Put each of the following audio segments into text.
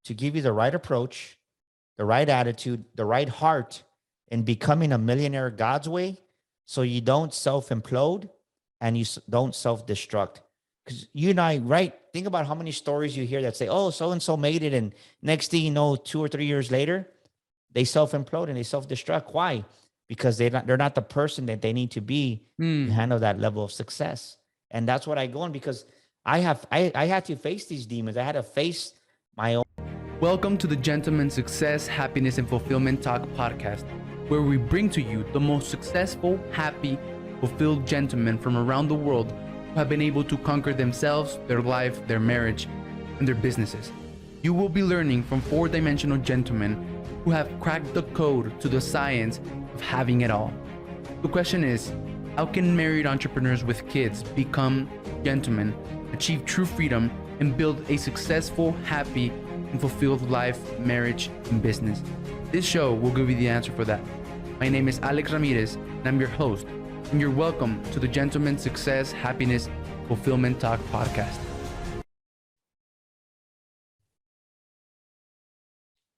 to give you the right approach, the right attitude, the right heart in becoming a millionaire God's way, so you don't self-implode and you don't self-destruct. Because you and I, right? Think about how many stories you hear that say, oh, so-and-so made it. And next thing you know, 2 or 3 years later, they self-implode and they self-destruct. Why? Because they're not the person that they need to be to handle that level of success. And that's what I go on, because I had to face these demons. I had to face my own. Welcome to the Gentleman Success, Happiness, and Fulfillment Talk podcast, where we bring to you the most successful, happy, fulfilled gentlemen from around the world who have been able to conquer themselves, their life, their marriage, and their businesses. You will be learning from four-dimensional gentlemen who have cracked the code to the science of having it all. The question is, how can married entrepreneurs with kids become gentlemen, achieve true freedom, and build a successful, happy, and fulfilled life, marriage, and business? This show will give you the answer for that. My name is Alex Ramirez, and I'm your host, and you're welcome to the Gentleman Success, Happiness, Fulfillment Talk podcast.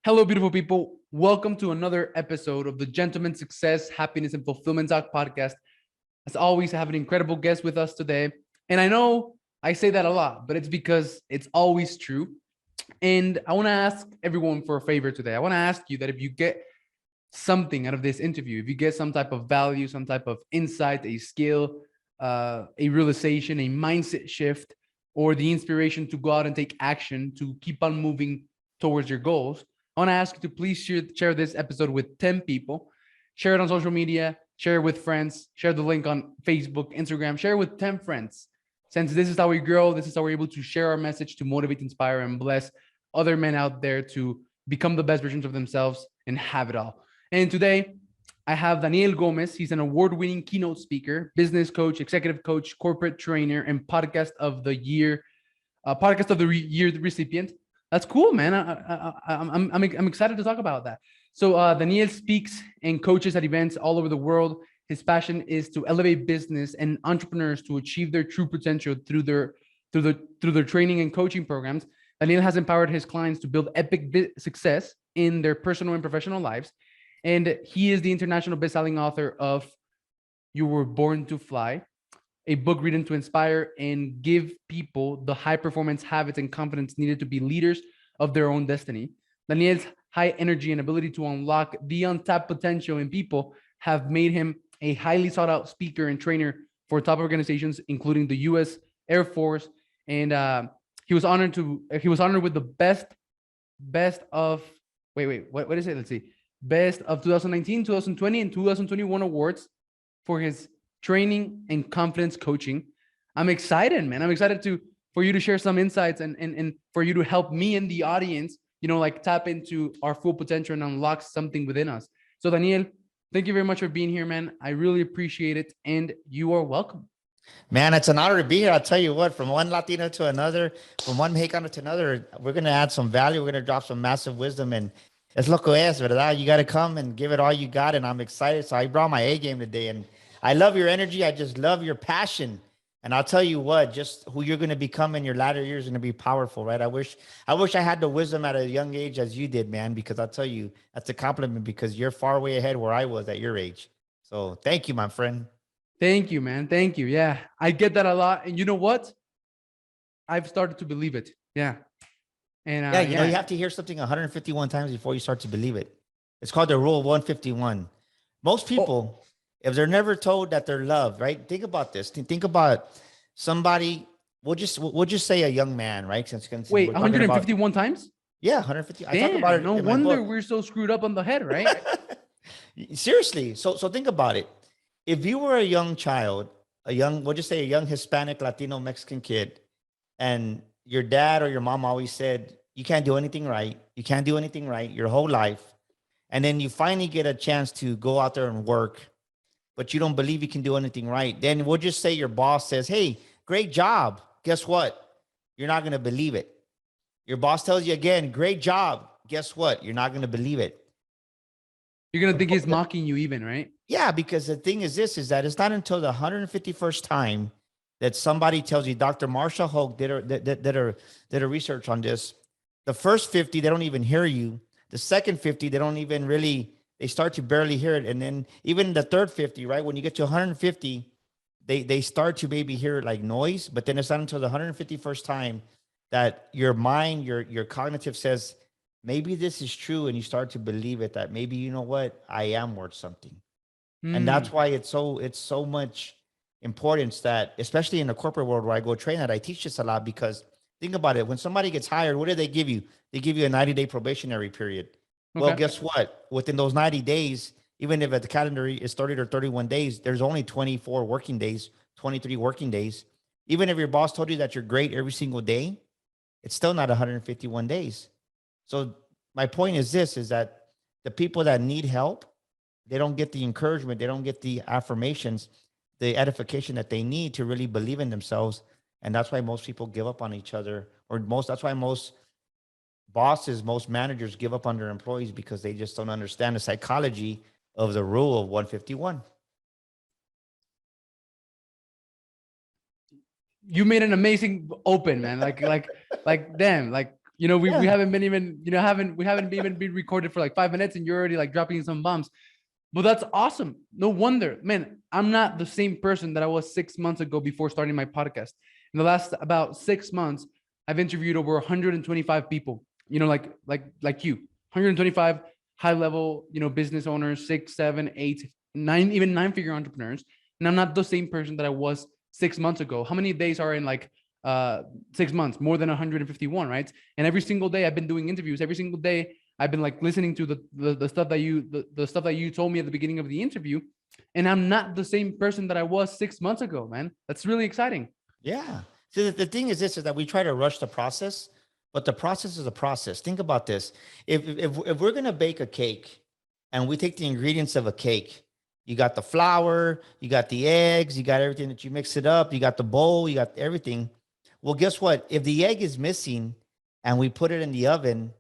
Hello, beautiful people. Welcome to another episode of the Gentleman Success, Happiness, and Fulfillment Talk podcast. As always, I have an incredible guest with us today. And I know I say that a lot, but it's because it's always true. And I want to ask everyone for a favor today. I want to ask you that if you get something out of this interview, if you get some type of value, some type of insight, a skill, a realization, a mindset shift, or the inspiration to go out and take action to keep on moving towards your goals, I want to ask you to please share this episode with 10 people, share it on social media, share it with friends, share the link on Facebook, Instagram, share it with 10 friends. Since this is how we grow, this is how we're able to share our message to motivate, inspire, and bless other men out there to become the best versions of themselves and have it all. And today, I have Daniel Gomez. He's an award-winning keynote speaker, business coach, executive coach, corporate trainer, and podcast of the year recipient. That's cool, man. I'm excited to talk about that. So Daniel speaks and coaches at events all over the world. His passion is to elevate business and entrepreneurs to achieve their true potential through their training and coaching programs. Daniel has empowered his clients to build epic success in their personal and professional lives. And he is the international best-selling author of You Were Born to Fly, a book written to inspire and give people the high-performance habits and confidence needed to be leaders of their own destiny. Daniel's high energy and ability to unlock the untapped potential in people have made him a highly sought-out speaker and trainer for top organizations, including the U.S. Air Force. And he was honored with the best of what is it? Let's see. Best of 2019, 2020, and 2021 awards for his training and confidence coaching. I'm excited, man. I'm excited for you to share some insights and for you to help me and the audience, tap into our full potential and unlock something within us. So Daniel, thank you very much for being here, man. I really appreciate it. And you are welcome. Man, it's an honor to be here. I'll tell you what, from one Latino to another, from one Mexicano to another, we're going to add some value. We're going to drop some massive wisdom, and es lo que es, ¿verdad? You got to come and give it all you got. And I'm excited. So I brought my A game today, and I love your energy. I just love your passion. And I'll tell you what, just who you're going to become in your latter years is going to be powerful, right? I wish I had the wisdom at a young age as you did, man, because I'll tell you, that's a compliment, because you're far way ahead where I was at your age. So thank you, my friend. Thank you, man. Thank you. Yeah, I get that a lot. And you know what? I've started to believe it. Yeah. And you know, you have to hear something 151 times before you start to believe it. It's called the rule of 151. Most people, if they're never told that they're loved, right? Think about this. Think about somebody. We'll just say a young man, right? Wait, 151 times? Yeah, 150. Damn, I talk about it. No wonder we're so screwed up on the head, right? Seriously. So think about it. If you were a young child, we'll just say a young Hispanic, Latino, Mexican kid, and your dad or your mom always said, you can't do anything right. You can't do anything right your whole life. And then you finally get a chance to go out there and work, but you don't believe you can do anything right. Then we'll just say your boss says, hey, great job. Guess what? You're not going to believe it. Your boss tells you again, great job. Guess what? You're not going to believe it. You're going to think he's mocking you even, right? Yeah, because the thing is this, is that it's not until the 151st time that somebody tells you, Dr. Marshall Hogue did a research on this. The first 50, they don't even hear you. The second 50, they don't even really, they start to barely hear it. And then even the third 50, right? When you get to 150, they start to maybe hear it like noise, but then it's not until the 151st time that your mind, your cognitive says, maybe this is true. And you start to believe it, that maybe, you know what, I am worth something. And that's Mm, why it's so much importance that, especially in the corporate world where I go train at, I teach this a lot because think about it. When somebody gets hired, what do they give you? They give you a 90-day probationary period. Well, okay. guess what? Within those 90 days, even if the calendar is 30 or 31 days, there's only 24 working days, 23 working days. Even if your boss told you that you're great every single day, it's still not 151 days. So my point is this, is that the people that need help, they don't get the encouragement, they don't get the affirmations, the edification that they need to really believe in themselves. And that's why most people give up on each other, or that's why most bosses, most managers give up on their employees, because they just don't understand the psychology of the rule of 151. You made an amazing open, man. Like, damn, like, you know, we Yeah. haven't been even, you know, we haven't even been recorded for like 5 minutes and you're already like dropping some bombs. But that's awesome. No wonder, man. I'm not the same person that I was 6 months ago before starting my podcast. In the last about 6 months, I've interviewed over 125 people. You know, like you, 125 high level, you know, business owners, 6, 7, 8, 9, even 9-figure entrepreneurs. And I'm not the same person that I was 6 months ago. How many days are in like 6 months? More than 151, right? And every single day I've been doing interviews. Every single day I've been like listening to the stuff that the stuff that you told me at the beginning of the interview, and I'm not the same person that I was 6 months ago, man. That's really exciting. Yeah. So the thing is this, is that we try to rush the process, but the process is a process. Think about this. If we're gonna bake a cake and we take the ingredients of a cake, you got the flour, you got the eggs, you got everything that you mix it up, you got the bowl, you got everything. Well, guess what? If the egg is missing and we put it in the oven,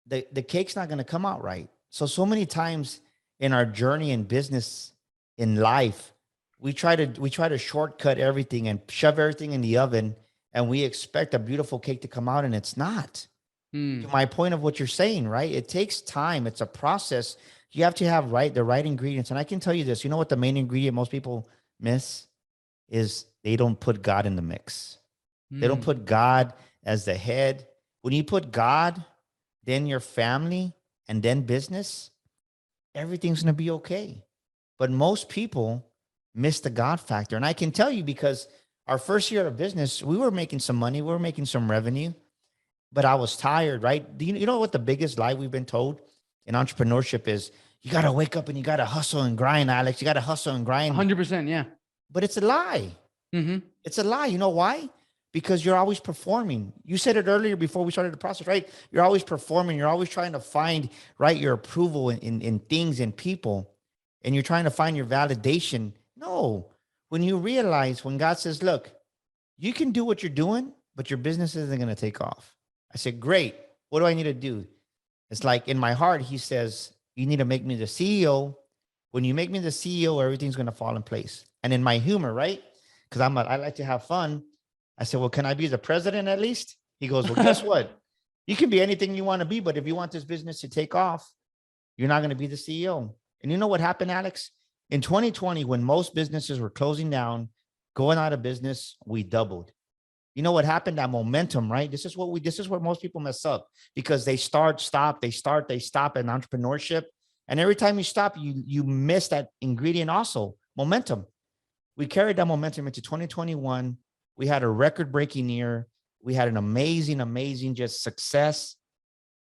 the cake's not gonna come out right. So many times in our journey in business, in life, we try to shortcut everything and shove everything in the oven, and we expect a beautiful cake to come out, and it's not. To Hmm. my point of what you're saying, right? It takes time. It's a process. You have to have the right ingredients. And I can tell you this, you know what the main ingredient most people miss is, they don't put God in the mix. They don't Hmm. put God as the head. When you put God, then your family, and then business, everything's going to be okay. But most people miss the God factor. And I can tell you, because our first year of business, we were making some money, we were making some revenue, but I was tired, right? You know what the biggest lie we've been told in entrepreneurship is? You got to wake up and you got to hustle and grind, Alex. You got to hustle and grind. 100%. Yeah. But it's a lie. Mm-hmm. It's a lie. You know why? Because you're always performing. You said it earlier before we started the process, right? You're always performing. You're always trying to find, right, your approval in things and people, and you're trying to find your validation. No, when you realize, when God says, look, you can do what you're doing, but your business isn't going to take off. I said, great. What do I need to do? It's like in my heart, he says, you need to make me the CEO. When you make me the CEO, everything's going to fall in place. And in my humor, right? Because I like to have fun. I said, well, can I be the president at least? He goes, well, guess what? You can be anything you want to be, but if you want this business to take off, you're not going to be the CEO. And you know what happened, Alex? In 2020, when most businesses were closing down, going out of business, we doubled. You know what happened? That momentum, right? This is where most people mess up, because they start, stop, they start, they stop in entrepreneurship. And every time you stop, you miss that ingredient also, momentum. We carried that momentum into 2021. We had a record breaking year. We had an amazing, amazing just success.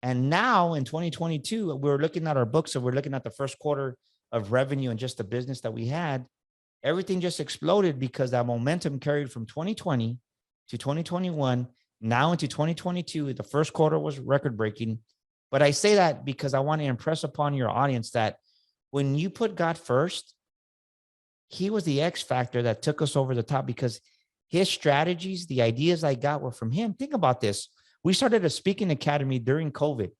And now in 2022, we're looking at our books, and we're looking at the first quarter of revenue and just the business that we had. Everything just exploded because that momentum carried from 2020 to 2021, now into 2022. The first quarter was record breaking. But I say that because I want to impress upon your audience that when you put God first, he was the X factor that took us over the top, because his strategies, the ideas I got were from him. Think about this. We started a speaking academy during COVID.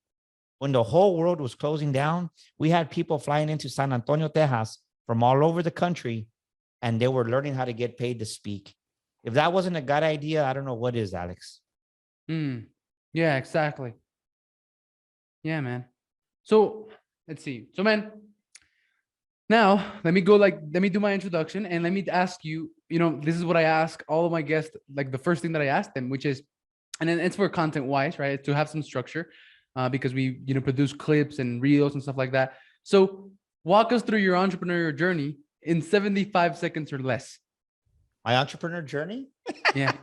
When the whole world was closing down, we had people flying into San Antonio, Texas from all over the country, and they were learning how to get paid to speak. If that wasn't a God idea, I don't know what is, Alex. Hmm. Yeah, exactly. Yeah, man. So let's see. So, man, now let me do my introduction and let me ask you, this is what I ask all of my guests, like the first thing that I ask them, which is, and then it's for content wise, right? To have some structure, because we, produce clips and reels and stuff like that. So walk us through your entrepreneurial journey in 75 seconds or less. My entrepreneur journey. Yeah.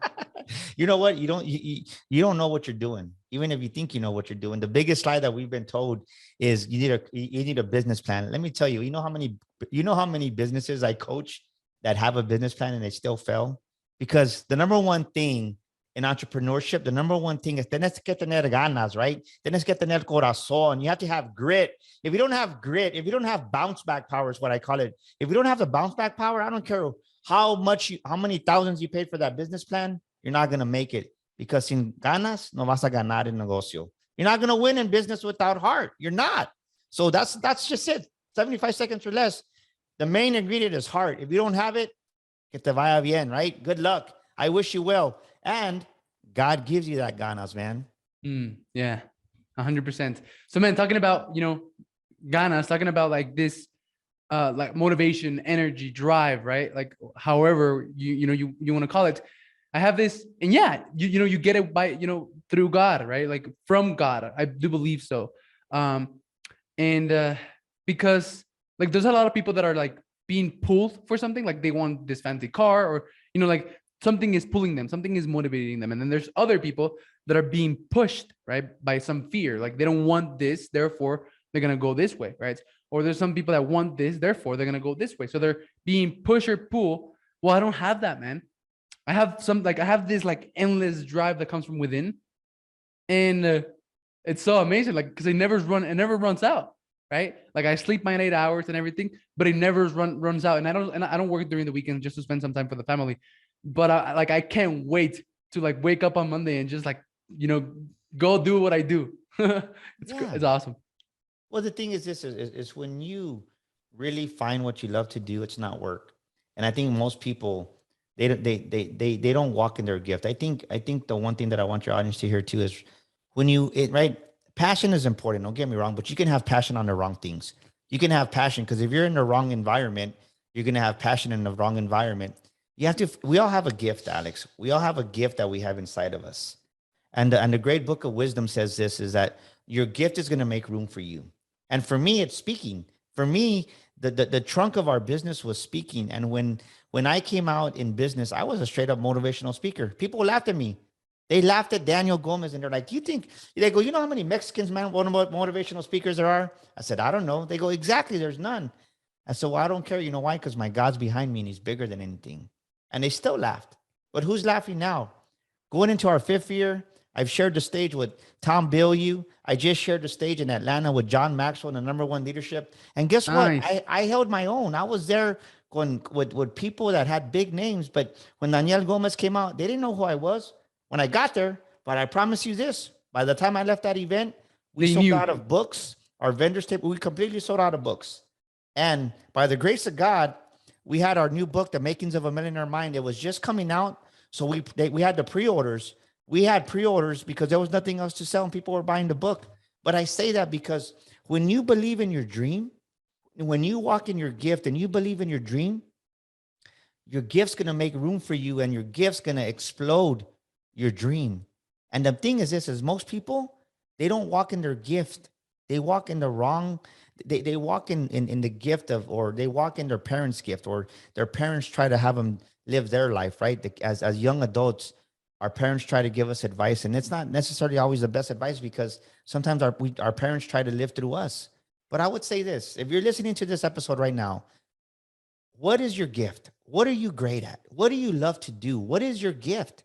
You know what? You don't know what you're doing, even if you think you know what you're doing. The biggest lie that we've been told is you need a business plan. Let me tell you, you know how many businesses I coach that have a business plan and they still fail? Because the number one thing in entrepreneurship, the number one thing is tienes que tener ganas, right? Tienes que tener corazón. You have to have grit. If you don't have grit, if you don't have bounce back power, is what I call it. If you don't have the bounce back power, I don't care how many thousands you paid for that business plan, you're not going to make it, because sin ganas no vas a ganar en negocio. You're not going to win in business without heart. You're not. So that's just it. 75 seconds or less. The main ingredient is heart. If you don't have it, que te vaya bien, right? Good luck. I wish you well. And God gives you that ganas, man. Yeah, 100%. So, man, talking about, ganas, talking about like this, like motivation, energy, drive, right? Like however you want to call it. I have this, and yeah, you get it by, through God, right? Like from God. I do believe so. And because like there's a lot of people that are like being pulled for something, like they want this fancy car, or like something is pulling them, something is motivating them. And then there's other people that are being pushed, right, by some fear. Like they don't want this, therefore they're gonna go this way, right? Or there's some people that want this, therefore they're gonna go this way. So they're being push or pull. Well, I don't have that, man. I have this like endless drive that comes from within, and it's so amazing. Like because it never runs out, right? Like I sleep my 8 hours and everything, but it never runs out. And I don't work during the weekend just to spend some time for the family. But I can't wait to like wake up on Monday and just like go do what I do. Yeah. It's awesome. Well, the thing is, this is when you really find what you love to do, it's not work. And I think most people they don't walk in their gift. I think the one thing that I want your audience to hear too is right, passion is important. Don't get me wrong, but you can have passion on the wrong things. You can have passion because if you're in the wrong environment, you're gonna have passion in the wrong environment. We all have a gift, Alex. We all have a gift that we have inside of us. And the great book of wisdom says this is that your gift is going to make room for you. And for me, it's speaking. For me, the trunk of our business was speaking. And when I came out in business, I was a straight up motivational speaker. People laughed at me. They laughed at Daniel Gomez and they're like, they go, you know how many Mexicans, man, motivational speakers there are? I said, I don't know. They go, exactly, there's none. I said, well, I don't care. You know why? Because my God's behind me and he's bigger than anything. And they still laughed. But who's laughing now? Going into our 5th year, I've shared the stage with Tom Bilyeu. I just shared the stage in Atlanta with John Maxwell in the #1 leadership. And guess what? Nice. I held my own. I was there going with people that had big names. But when Daniel Gomez came out, they didn't know who I was when I got there. But I promise you this, by the time I left that event, we They sold knew. out of books. Our vendors table, we completely sold out of books. And by the grace of God, we had our new book, The Makings of a Millionaire Mind. It was just coming out. So we had the pre-orders. We had pre-orders because there was nothing else to sell and people were buying the book. But I say that because when you believe in your dream, when you walk in your gift and you believe in your gift's going to make room for you and your gift's going to explode your dream. And the thing is this, is most people, they don't walk in their gift. They walk in the wrong, they walk in the gift of, or they walk in their parents' gift, or their parents try to have them live their life, right? As young adults, our parents try to give us advice, and it's not necessarily always the best advice because sometimes our parents try to live through us. But I would say this, if you're listening to this episode right now, what is your gift? What are you great at? What do you love to do? What is your gift?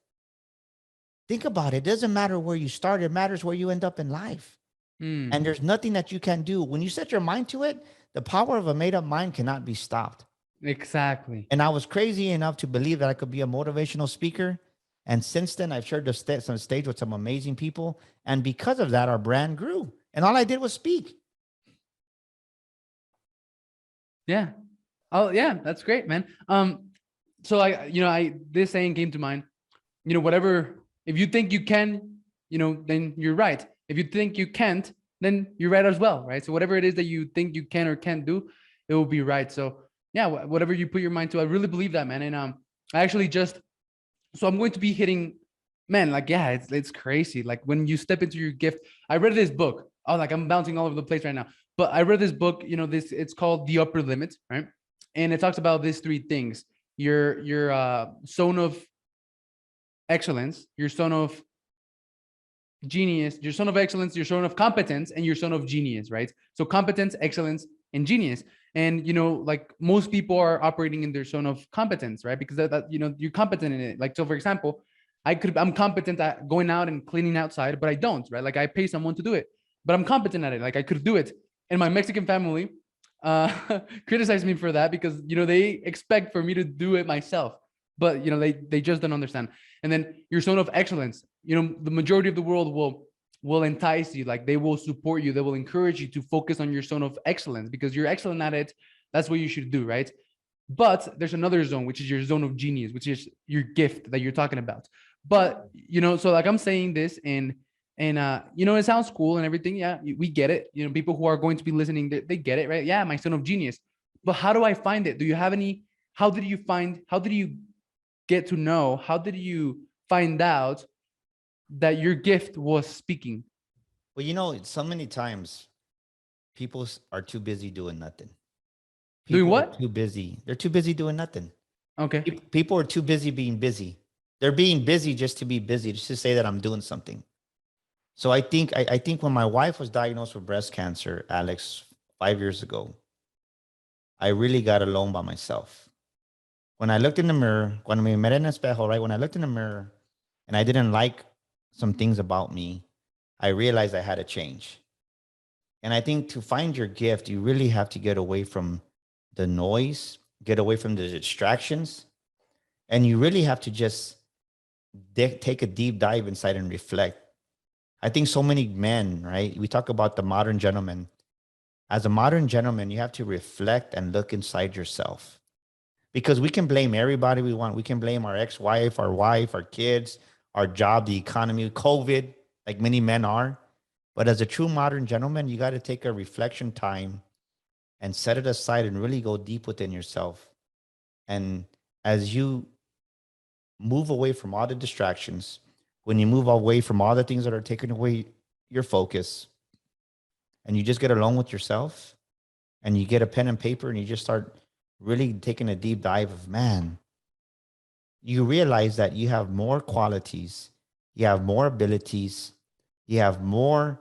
Think about it. It doesn't matter where you start. It matters where you end up in life. And there's nothing that you can do. When you set your mind to it, the power of a made up mind cannot be stopped. Exactly. And I was crazy enough to believe that I could be a motivational speaker. And since then, I've shared some stage with some amazing people. And because of that, our brand grew. And all I did was speak. Yeah. Oh, yeah. That's great, man. So this saying came to mind, whatever, if you think you can, then you're right. If you think you can't, then you're right as well, right? So whatever it is that you think you can or can't do, it will be right. So yeah, whatever you put your mind to, I really believe that, man. And I actually just, so I'm going to be hitting, man, like, yeah, it's crazy. Like when you step into your gift, I read this book. Oh, like I'm bouncing all over the place right now. But I read this book, it's called The Upper Limit, right? And it talks about these three things. Your zone of excellence, your zone of genius, your zone of excellence, your zone of competence, and your zone of genius, right? So competence, excellence, and genius. And like most people are operating in their zone of competence, right? Because that you're competent in it. Like, so for example, I'm competent at going out and cleaning outside, but I don't, right? Like I pay someone to do it, but I'm competent at it. Like I could do it. And my Mexican family criticized me for that because they expect for me to do it myself, but they just don't understand. And then your zone of excellence, the majority of the world will entice you, like they will support you, they will encourage you to focus on your zone of excellence because you're excellent at it. That's what you should do, right? But there's another zone, which is your zone of genius, which is your gift that you're talking about. But so like I'm saying this, and it sounds cool and everything. Yeah, we get it. People who are going to be listening, they get it, right? Yeah, my zone of genius. But how do I find it? Do you have any? How did you get to know? How did you find out that your gift was speaking? Well, so many times people are too busy doing nothing. Doing People are what? too busy. They're too busy doing nothing. Okay. People are too busy being busy. They're being busy just to be busy, just to say that I'm doing something. So I think when my wife was diagnosed with breast cancer, Alex, 5 years ago, I really got alone by myself. When I looked in the mirror, when we met in espejo, right? When I looked in the mirror and I didn't like some things about me, I realized I had to change. And I think to find your gift, you really have to get away from the noise, get away from the distractions, and you really have to just take a deep dive inside and reflect. I think so many men, right? We talk about the modern gentleman. As a modern gentleman, you have to reflect and look inside yourself because we can blame everybody we want. We can blame our ex-wife, our wife, our kids, our job, the economy, COVID, like many men are. But as a true modern gentleman, you got to take a reflection time and set it aside and really go deep within yourself. And as you move away from all the distractions, when you move away from all the things that are taking away your focus, and you just get alone with yourself and you get a pen and paper and you just start really taking a deep dive of, man, you realize that you have more qualities, you have more abilities, you have more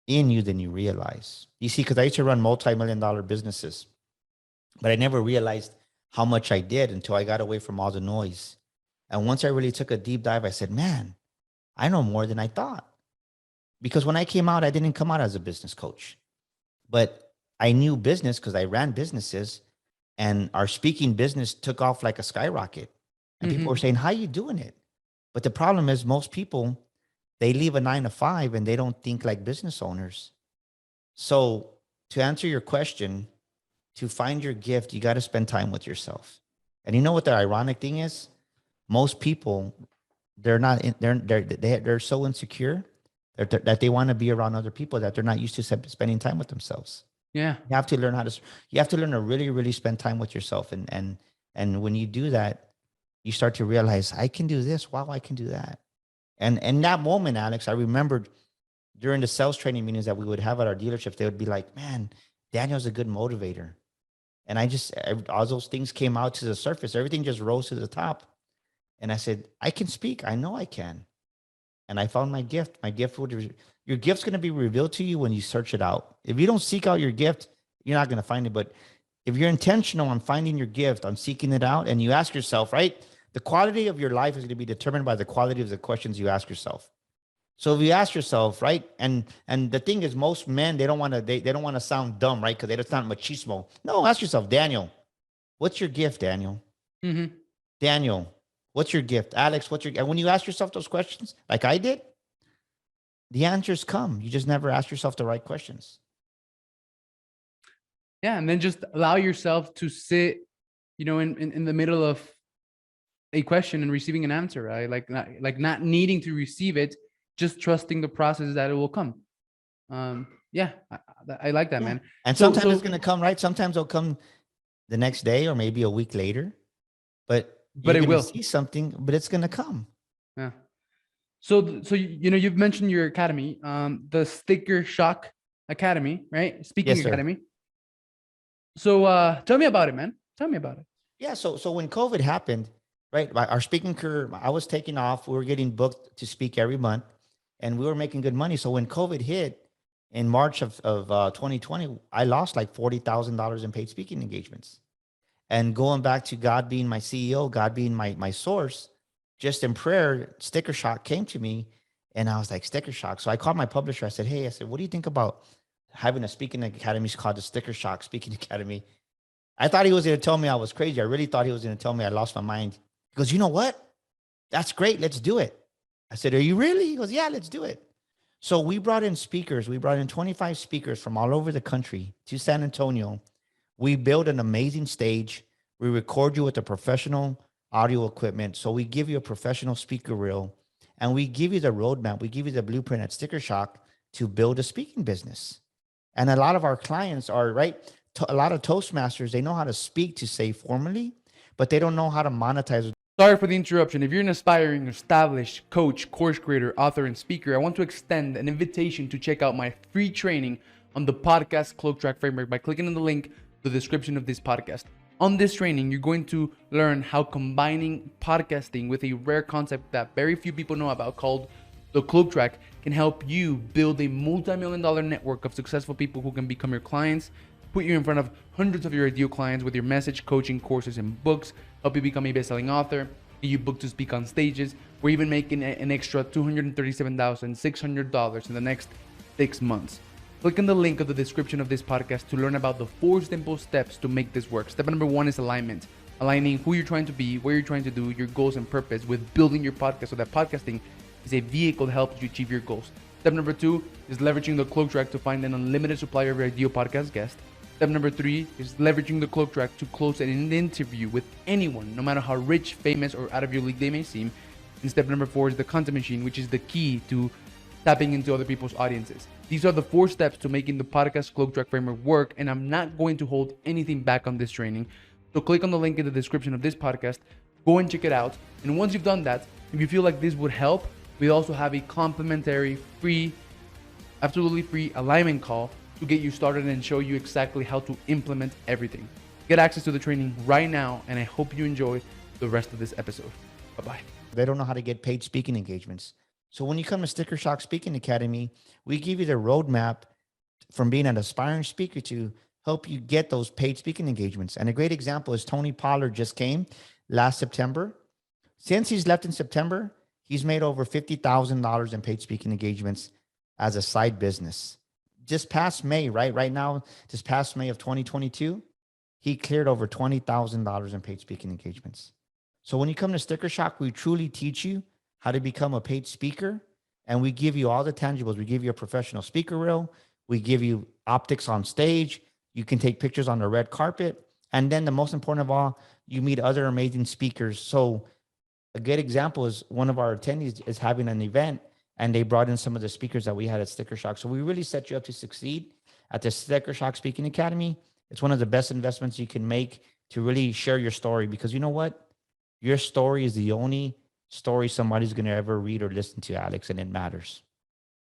in you than you realize. You see, because I used to run multi-million-dollar businesses, but I never realized how much I did until I got away from all the noise. And once I really took a deep dive, I said, man, I know more than I thought. Because when I came out, I didn't come out as a business coach, but I knew business because I ran businesses, and our speaking business took off like a skyrocket. And people were saying, how are you doing it? But the problem is most people, they leave a 9 to 5 and they don't think like business owners. So to answer your question, to find your gift, you got to spend time with yourself. And you know what the ironic thing is? Most people, they're not in, they're so insecure that they want to be around other people that they're not used to spending time with themselves. Yeah. You have to learn you have to learn to really, really spend time with yourself. And when you do that, you start to realize, I can do this. Wow, I can do that. And in that moment, Alex, I remembered during the sales training meetings that we would have at our dealerships, they would be like, man, Daniel's a good motivator. And all those things came out to the surface. Everything just rose to the top. And I said, I can speak. I know I can. And I found my gift. Your gift's going to be revealed to you when you search it out. If you don't seek out your gift, you're not going to find it. But if you're intentional on finding your gift, on seeking it out, and you ask yourself, right, the quality of your life is going to be determined by the quality of the questions you ask yourself. So if you ask yourself, right, and the thing is, most men, they don't want to sound dumb, right, because they don't sound machismo. No, ask yourself, Daniel, what's your gift, Daniel? Daniel, what's your gift? Alex, and when you ask yourself those questions, like I did, the answers come. You just never ask yourself the right questions. Yeah. And then just allow yourself to sit, in the middle of a question and receiving an answer, right? Like not needing to receive it just trusting the process that it will come. Yeah, I like that, Yeah. man. And So, sometimes it's so, going to come, right? Sometimes it'll come the next day or maybe a week later, but but you're it going to will. see something, but it's going to come. Yeah. So you know, you've mentioned your academy, the Sticker Shock Academy, right? Speaking Yes, sir. Academy. So, tell me about it, man. Tell me about it. Yeah. So when COVID happened, right, our speaking career, I was taking off. We were getting booked to speak every month and we were making good money. So when COVID hit in March of 2020, I lost like $40,000 in paid speaking engagements. And going back to God being my CEO, God being my source, just in prayer, Sticker Shock came to me and I was like, Sticker Shock. So I called my publisher. I said, hey, I said, what do you think about having a speaking academy called the Sticker Shock Speaking Academy? I thought he was going to tell me I was crazy. I really thought he was going to tell me I lost my mind. He goes, you know what? That's great. Let's do it. I said, are you really? He goes, yeah, let's do it. So we brought in speakers. We brought in 25 speakers from all over the country to San Antonio. We build an amazing stage. We record you with a professional audio equipment. So we give you a professional speaker reel and we give you the roadmap. We give you the blueprint at Sticker Shock to build a speaking business. And a lot of our clients are, right? A lot of Toastmasters, they know how to speak to say formally, but they don't know how to monetize. Sorry for the interruption. If you're an aspiring, established coach, course creator, author, and speaker, I want to extend an invitation to check out my free training on the podcast Cloak Track Framework by clicking on the link in the description of this podcast. On this training, you're going to learn how combining podcasting with a rare concept that very few people know about called the Cloak Track can help you build a multi-million-dollar network of successful people who can become your clients, put you in front of hundreds of your ideal clients with your message, coaching, courses, and books, help you become a best-selling author, get you booked to speak on stages, or even making an extra $237,600 in the next 6 months. Click on the link of the description of this podcast to learn about the 4 simple steps to make this work. Step number 1 is alignment. Aligning who you're trying to be, what you're trying to do, your goals and purpose with building your podcast so that podcasting is a vehicle that helps you achieve your goals. Step number 2 is leveraging the Cloak Track to find an unlimited supply of your ideal podcast guest. Step number 3 is leveraging the Cloak Track to close an interview with anyone, no matter how rich, famous, or out of your league they may seem. And step number 4 is the content machine, which is the key to tapping into other people's audiences. These are the 4 steps to making the podcast Cloak Track Framework work, and I'm not going to hold anything back on this training. So click on the link in the description of this podcast, go and check it out. And once you've done that, if you feel like this would help, we also have a complimentary, free, absolutely free alignment call to get you started and show you exactly how to implement everything. Get access to the training right now, and I hope you enjoy the rest of this episode. Bye-bye. They don't know how to get paid speaking engagements. So when you come to Sticker Shock Speaking Academy, we give you the roadmap from being an aspiring speaker to help you get those paid speaking engagements. And a great example is Tony Pollard just came last September. Since he's left in September, he's made over $50,000 in paid speaking engagements as a side business. Just past May, right now, this past May of 2022, he cleared over $20,000 in paid speaking engagements. So when you come to Sticker Shock, we truly teach you how to become a paid speaker, and we give you all the tangibles. We give you a professional speaker reel. We give you optics on stage. You can take pictures on the red carpet. And then the most important of all, you meet other amazing speakers. So a good example is one of our attendees is having an event, and they brought in some of the speakers that we had at Sticker Shock. So we really set you up to succeed at the Sticker Shock Speaking Academy. It's one of the best investments you can make to really share your story, because you know what? Your story is the only story somebody's going to ever read or listen to, Alex, and it matters.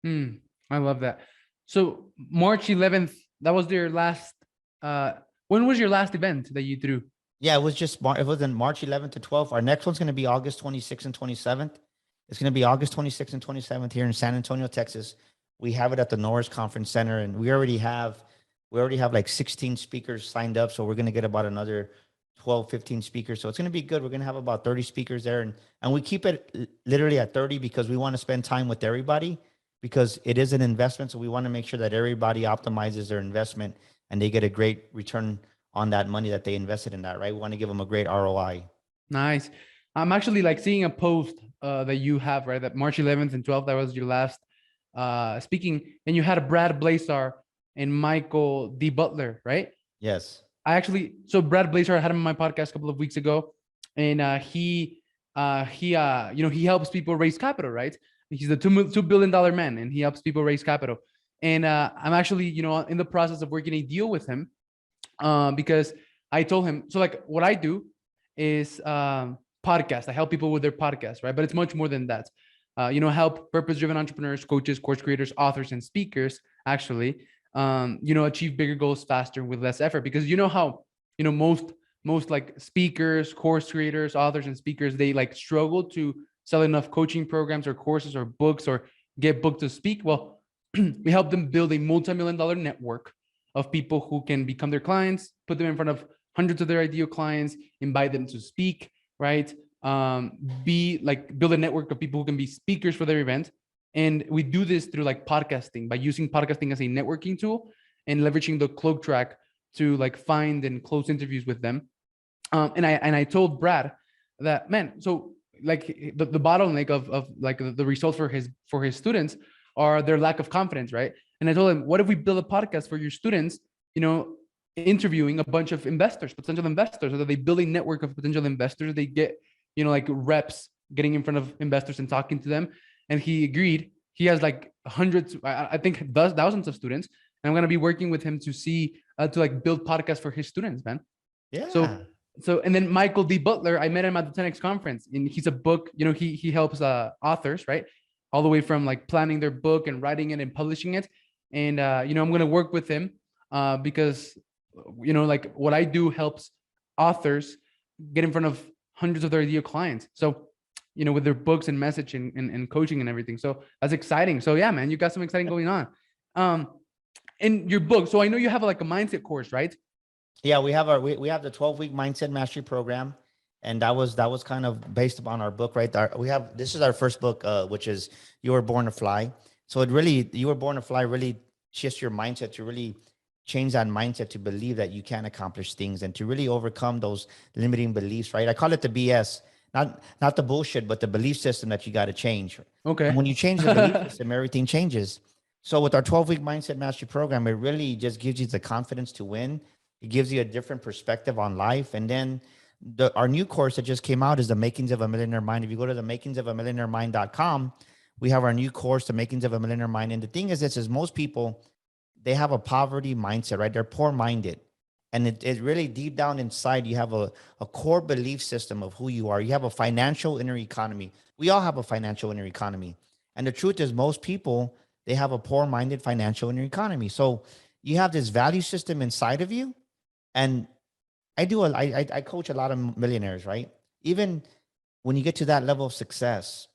I love that. So March 11th, that was your last, when was your last event that you threw? Yeah, it was in March 11th to 12th. Our next one's going to be August 26th and 27th. It's going to be August 26th and 27th here in San Antonio, Texas. We have it at the Norris Conference Center, and we already have like 16 speakers signed up. So we're going to get about another 12, 15 speakers. So it's going to be good. We're going to have about 30 speakers there. And we keep it literally at 30 because we want to spend time with everybody, because it is an investment. So we want to make sure that everybody optimizes their investment and they get a great return on that money that they invested in that, right? We want to give them a great ROI. Nice. I'm actually like seeing a post that you have, right? That March 11th and 12th, that was your last speaking, and you had a Brad Blazar and Michael D. Butler, right? Yes. So Brad Blazar, I had him on my podcast a couple of weeks ago, and he helps people raise capital, right? He's the $2 billion man, and he helps people raise capital. And I'm actually, in the process of working a deal with him, because I told him, so like what I do is podcast. I help people with their podcast, right? But it's much more than that. Help purpose-driven entrepreneurs, coaches, course creators, authors, and speakers actually, achieve bigger goals faster with less effort. Because how, most like speakers, course creators, authors, and speakers, they like struggle to sell enough coaching programs or courses or books or get booked to speak. Well, we help them build a multi-million-dollar network of people who can become their clients, put them in front of hundreds of their ideal clients, invite them to speak, right? Build a network of people who can be speakers for their event. And we do this through like podcasting, by using podcasting as a networking tool and leveraging the Cloak Track to like find and close interviews with them. And I told Brad that, man, so like the bottleneck of like the results for his students are their lack of confidence, right? And I told him, what if we build a podcast for your students, interviewing a bunch of investors, potential investors, so that they build a network of potential investors. They get, like reps getting in front of investors and talking to them. And he agreed. He has like hundreds, I think thousands of students. And I'm going to be working with him to see, to like build podcasts for his students, man. Yeah. So, and then Michael D. Butler, I met him at the 10X conference, and he's a book, he helps authors, right? All the way from like planning their book and writing it and publishing it. And, I'm going to work with him because, like what I do helps authors get in front of hundreds of their ideal clients. So, with their books and message and coaching and everything. So that's exciting. So yeah, man, you got some exciting going on. In your book. So I know you have like a mindset course, right? Yeah, we have the 12-week mindset mastery program. And that was kind of based upon our book, right? This is our first book, which is You Were Born to Fly. So You Were Born to Fly really shifts your mindset to really change that mindset to believe that you can accomplish things and to really overcome those limiting beliefs, right? I call it the BS, not the bullshit, but the belief system that you got to change. Okay. And when you change the belief system, everything changes. So with our 12-week mindset mastery program, it really just gives you the confidence to win. It gives you a different perspective on life. And then our new course that just came out is the Makings of a Millionaire Mind. If you go to the makingsofamillionairemind.com, we have our new course, the Makings of a Millionaire Mind. And the thing is most people, they have a poverty mindset, right? They're poor minded. And it really deep down inside, you have a core belief system of who you are. You have a financial inner economy. We all have a financial inner economy. And the truth is most people, they have a poor minded financial inner economy. So you have this value system inside of you. And I coach a lot of millionaires, right? Even when you get to that level of success,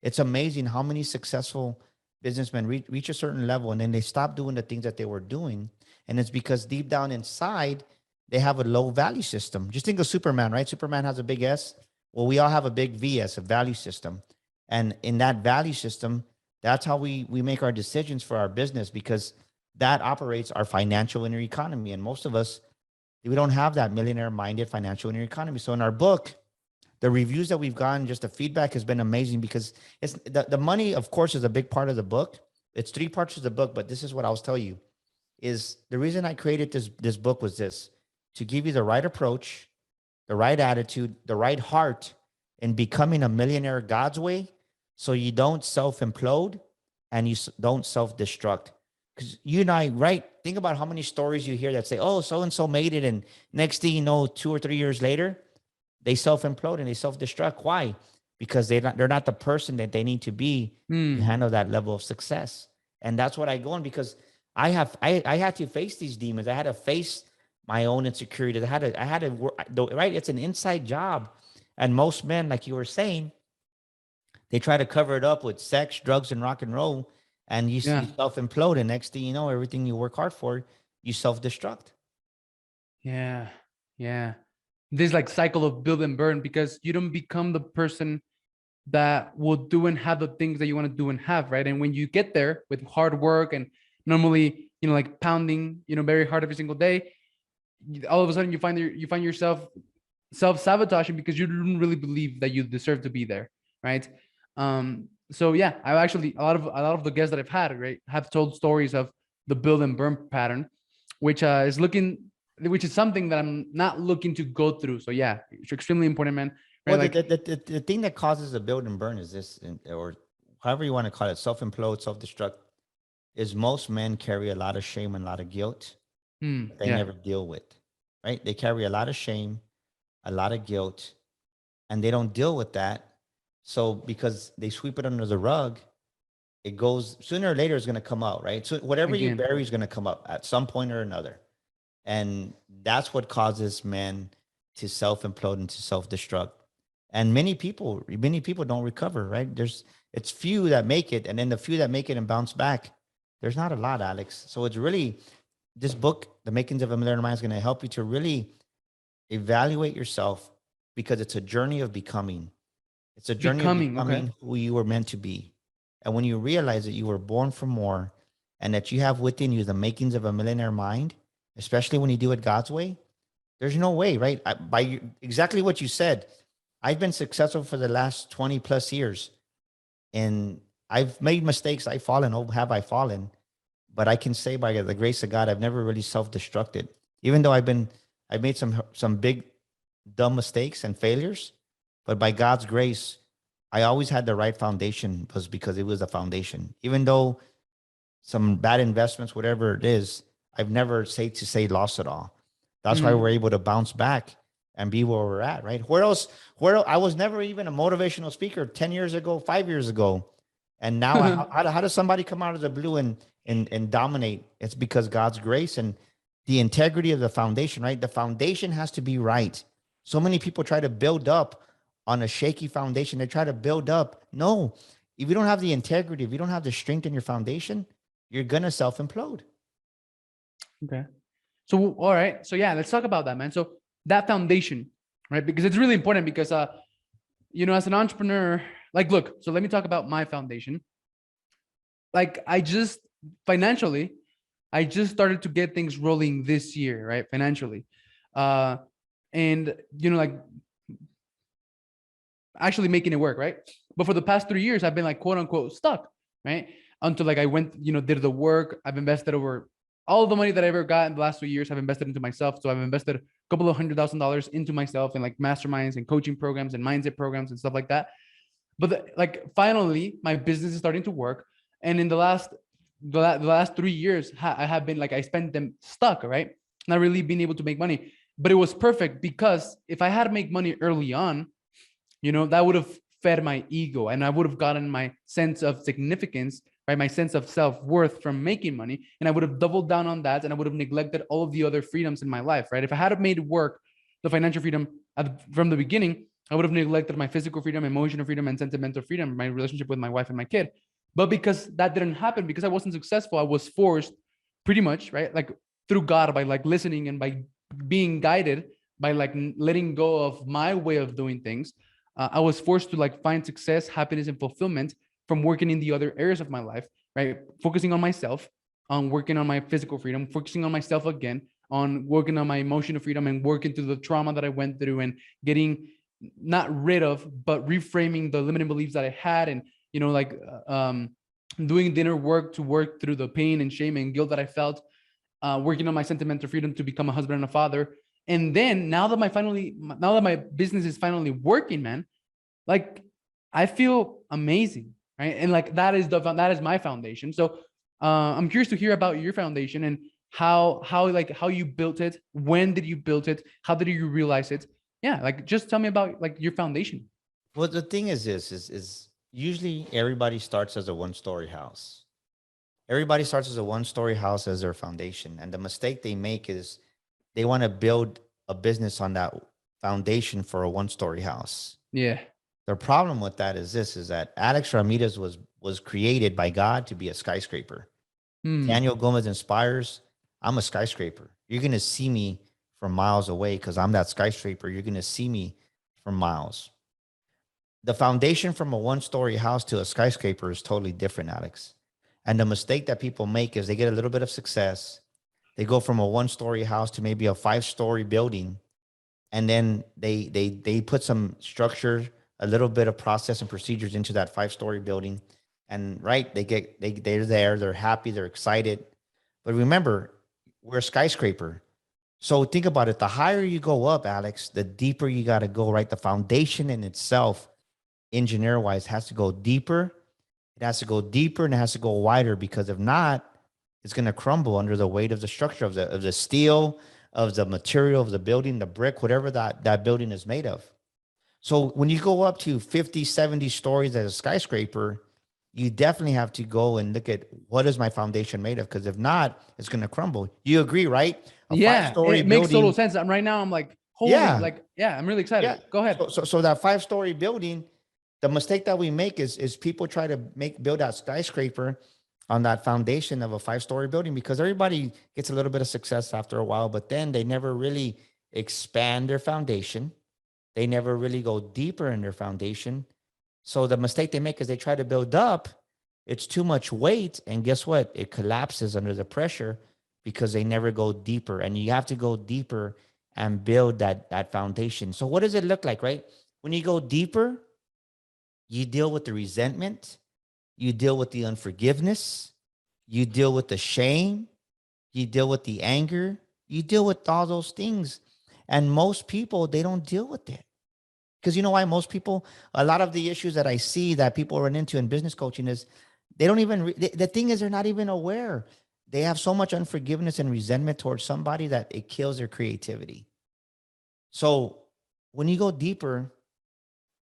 it's amazing how many successful businessmen reach a certain level and then they stop doing the things that they were doing. And it's because deep down inside, they have a low value system. Just think of Superman, right? Superman has a big S. Well, we all have a big VS, a value system. And in that value system, that's how we make our decisions for our business, because that operates our financial inner economy. And most of us, we don't have that millionaire-minded financial inner economy. So in our book, the reviews that we've gotten, just the feedback has been amazing, because it's the money, of course, is a big part of the book. It's 3 parts of the book, but this is what I'll tell you, is the reason I created this book was this, to give you the right approach, the right attitude, the right heart in becoming a millionaire God's way, so you don't self-implode and you don't self-destruct. Because you and I, right? Think about how many stories you hear that say, oh, so-and-so made it. And next thing you know, 2 or 3 years later, they self-implode and they self-destruct. Why? Because they're not the person that they need to be to handle that level of success. And that's what I go on, because I had to face these demons. I had to face my own insecurities. I had to work, right? It's an inside job. And most men, like you were saying, they try to cover it up with sex, drugs, and rock and roll. And you self-implode, and next thing you know, everything you work hard for, you self-destruct. Yeah. This like cycle of build and burn, because you don't become the person that will do and have the things that you want to do and have, right? And when you get there with hard work and normally, like pounding, very hard every single day, all of a sudden you find yourself self-sabotaging because you didn't really believe that you deserve to be there, right? So yeah, I've actually, a lot of the guests that I've had, right, have told stories of the build and burn pattern, which is something that I'm not looking to go through. So yeah, it's extremely important, man. Right? Well, the thing that causes the build and burn is this, or however you want to call it, self-implode, self-destruct, is most men carry a lot of shame and a lot of guilt that they Yeah. never deal with, right? They carry a lot of shame, a lot of guilt, and they don't deal with that. So because they sweep it under the rug, it goes sooner or later, it's going to come out, right? So whatever you Again. bury is going to come up at some point or another. And that's what causes men to self-implode and to self-destruct. And many people don't recover, right? It's few that make it, and then the few that make it and bounce back, there's not a lot, Alex. So it's really, this book, The Makings of a Millionaire Mind, is going to help you to really evaluate yourself, because it's a journey of becoming. It's a journey of Becoming. Okay. becoming who you were meant to be. And when you realize that you were born for more and that you have within you the makings of a millionaire mind, especially when you do it God's way, there's no way, right? Exactly what you said. I've been successful for the last 20 plus years, and I've made mistakes. I've fallen. Oh, have I fallen? But I can say by the grace of God, I've never really self-destructed. Even though I've made some big dumb mistakes and failures, but by God's grace, I always had the right foundation, was because it was a foundation. Even though some bad investments, whatever it is, I've never say lost it all. That's why we're able to bounce back and be where we're at, right? I was never even a motivational speaker 10 years ago, 5 years ago. And now how does somebody come out of the blue and dominate? It's because God's grace and the integrity of the foundation, right? The foundation has to be right. So many people try to build up on a shaky foundation. They try to build up. No, if you don't have the integrity, if you don't have the strength in your foundation, you're going to self-implode. Okay. So, all right. So yeah, let's talk about that, man. So that foundation, right? Because it's really important because, as an entrepreneur, like, look, so let me talk about my foundation. Like financially, I just started to get things rolling this year, right? Financially. And, like actually making it work, right? But for the past 3 years, I've been like, quote unquote, stuck, right? Until like I went, did the work. I've invested over all the money that I ever got in the last 2 years. I've invested into myself. So I've invested a couple of $100,000 into myself in like masterminds and coaching programs and mindset programs and stuff like that. But finally, my business is starting to work. And in the last 3 years, I have been like, I spent them stuck, right? Not really being able to make money. But it was perfect because if I had to make money early on, that would have fed my ego, and I would have gotten my sense of significance, right? My sense of self-worth from making money. And I would have doubled down on that, and I would have neglected all of the other freedoms in my life, right? If I had made work the financial freedom from the beginning, I would have neglected my physical freedom, emotional freedom, and sentimental freedom, my relationship with my wife and my kid. But because that didn't happen, because I wasn't successful, I was forced pretty much, right? Like through God, by like listening and by being guided, by like letting go of my way of doing things. I was forced to like find success, happiness, and fulfillment from working in the other areas of my life, right? Focusing on myself, on working on my physical freedom, focusing on myself again, on working on my emotional freedom, and working through the trauma that I went through, and getting not rid of, but reframing the limiting beliefs that I had, and doing the inner work to work through the pain and shame and guilt that I felt, working on my sentimental freedom to become a husband and a father. And then now that my business is finally working, man, like I feel amazing, right? And like that is my foundation. So I'm curious to hear about your foundation and how you built it. When did you build it? How did you realize it? Yeah, like just tell me about like your foundation. Well, the thing is is usually everybody starts as a one-story house. Everybody starts as a one-story house as their foundation. And the mistake they make is they want to build a business on that foundation for a one-story house. Yeah. The problem with that is that Alex Ramirez was created by God to be a skyscraper. Daniel Gomez inspires. I'm a skyscraper. You're going to see me from miles away because I'm that skyscraper. You're going to see me from miles. The foundation from a one-story house to a skyscraper is totally different, Alex. And the mistake that people make is they get a little bit of success. They go from a one-story house to maybe a 5-story building, and then they put some structure, a little bit of process and procedures into that 5-story building, and right, they're there, they're happy, they're excited. But remember, we're a skyscraper. So think about it. The higher you go up, Alex, the deeper you got to go, right? The foundation in itself, engineer-wise, has to go deeper. It It has to go deeper and it has to go wider, because if not, it's going to crumble under the weight of the structure of the steel, of the material of the building, the brick, whatever that building is made of. So when you go up to 50, 70 stories as a skyscraper, you definitely have to go and look at, what is my foundation made of? Because if not, it's going to crumble. You agree, right? A Yeah, five-story it makes total building. sense. I'm right now. I'm like, holy, Yeah. like, yeah, I'm really excited. Yeah. Go ahead. So that five-story building, the mistake that we make is people try to build that skyscraper on that foundation of a five-story building, because everybody gets a little bit of success after a while, but then they never really expand their foundation. They never really go deeper in their foundation. So the mistake they make is they try to build up. It's too much weight. And guess what? It collapses under the pressure, because they never go deeper. And you have to go deeper and build that foundation. So what does it look like, right? When you go deeper, you deal with the resentment, you deal with the unforgiveness, you deal with the shame, you deal with the anger, you deal with all those things. And most people, they don't deal with it. Because you know why? Most people, a lot of the issues that I see that people run into in business coaching is they don't even, the thing is, they're not even aware. They have so much unforgiveness and resentment towards somebody that it kills their creativity. So when you go deeper,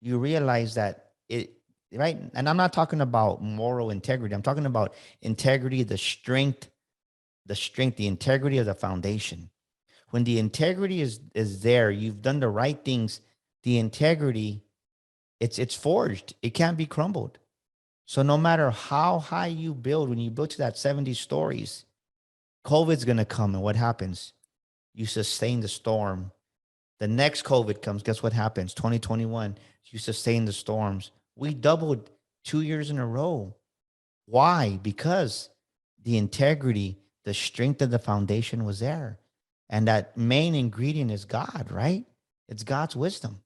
you realize that it, right? And I'm not talking about moral integrity. I'm talking about integrity, the integrity of the foundation. When the integrity is there, you've done the right things, the integrity, it's forged. It can't be crumbled. So no matter how high you build, when you build to that 70 stories, COVID's gonna come, and what happens? You sustain the storm. The next COVID comes, guess what happens? 2021, you sustain the storms. We doubled 2 years in a row. Why? Because the integrity, the strength of the foundation was there. And that main ingredient is God, right? It's God's wisdom.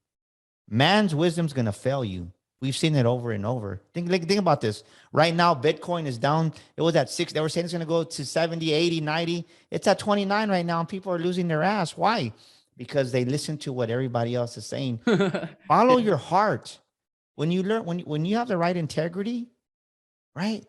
Man's wisdom is going to fail you. We've seen it over and over. Think about this. Right now, Bitcoin is down. It was at 6. They were saying it's going to go to 70, 80, 90. It's at 29 right now, and people are losing their ass. Why? Because they listen to what everybody else is saying. Follow Yeah. your heart. When you learn, when you have the right integrity, right?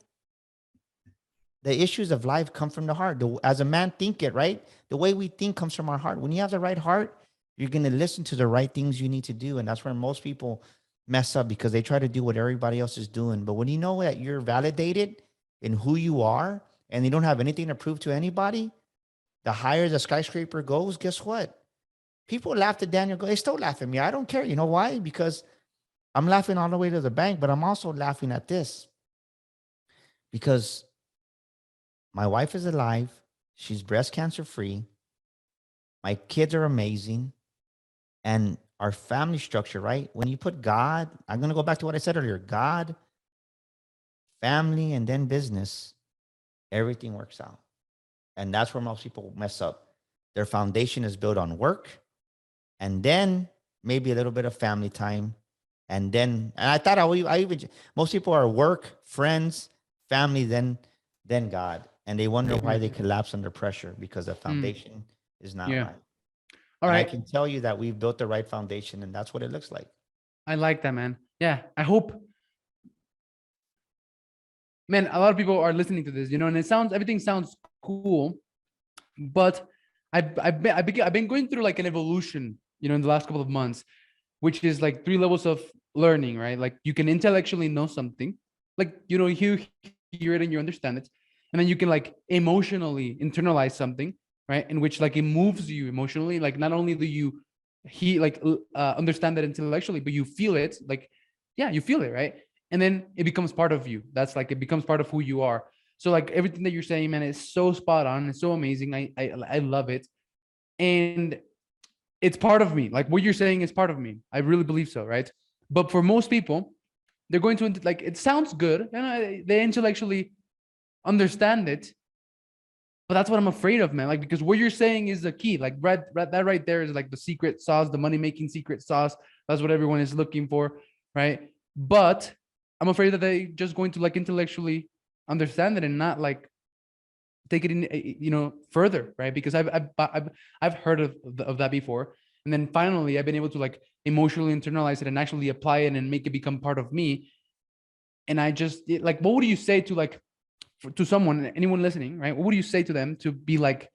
The issues of life come from the heart. As a man think it, right? The way we think comes from our heart. When you have the right heart, you're going to listen to the right things you need to do. And that's where most people mess up, because they try to do what everybody else is doing. But when you know that you're validated in who you are and you don't have anything to prove to anybody, the higher the skyscraper goes, guess what? People laughed at Daniel. They still laugh at me. I don't care. You know why? Because I'm laughing all the way to the bank, but I'm also laughing at this, because my wife is alive. She's breast cancer free. My kids are amazing. And our family structure, right? When you put God, I'm going to go back to what I said earlier, God, family, and then business, everything works out. And that's where most people mess up. Their foundation is built on work, and then maybe a little bit of family time. And I thought I even, most people are work, friends, family, then God. And they wonder why they collapse under pressure, because the Mm, foundation is not yeah. right. All And I right. can tell you that we've built the right foundation, and that's what it looks like. I like that, man. Yeah. I hope, man, a lot of people are listening to this, and everything sounds cool, but I've been going through like an evolution, in the last couple of months, which is like 3 levels of learning, right? Like you can intellectually know something, like, you hear it and you understand it. And then you can like emotionally internalize something, right? In which like it moves you emotionally. Like not only do you understand that intellectually, but you feel it. Like, yeah, you feel it, right? And then it becomes part of you. That's like it becomes part of who you are. So like everything that you're saying, man, is so spot on. It's so amazing. I love it. And it's part of me. Like what you're saying is part of me. I really believe so, right? But for most people, they're going to like it sounds good, they intellectually understand it, but that's what I'm afraid of, man. Like because what you're saying is the key. Like that right there is like the secret sauce, the money making secret sauce. That's what everyone is looking for, right? But I'm afraid that they just going to like intellectually understand it and not like take it in, further, right? Because I've heard of that before, and then finally I've been able to like emotionally internalize it and actually apply it and make it become part of me. And I just like, what would you say to like, to someone, anyone listening, right? What would you say to them to be like,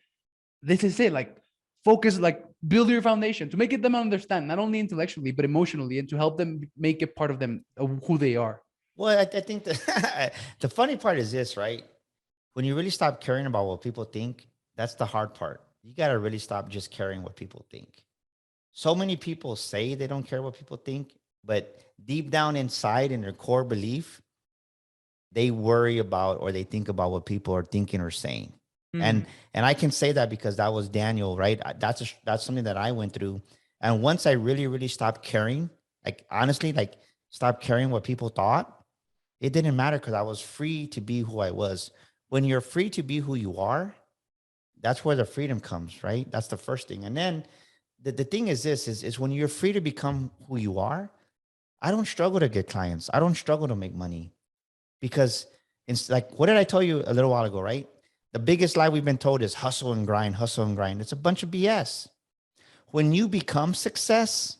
this is it, like focus, like build your foundation to make it them understand, not only intellectually, but emotionally, and to help them make it part of them, of who they are. Well, I think the funny part is this, right? When you really stop caring about what people think, that's the hard part. You got to really stop just caring what people think. So many people say they don't care what people think, but deep down inside in their core belief, they worry about or they think about what people are thinking or saying. Mhm. And I can say that because that was Daniel, right? That's something that I went through. And once I really stopped caring, like honestly, like stopped caring what people thought, it didn't matter because I was free to be who I was. When you're free to be who you are, that's where the freedom comes, right? That's the first thing. And then the thing is this is when you're free to become who you are, I don't struggle to get clients. I don't struggle to make money because it's like, what did I tell you a little while ago, right? The biggest lie we've been told is hustle and grind, hustle and grind. It's a bunch of BS. When you become success,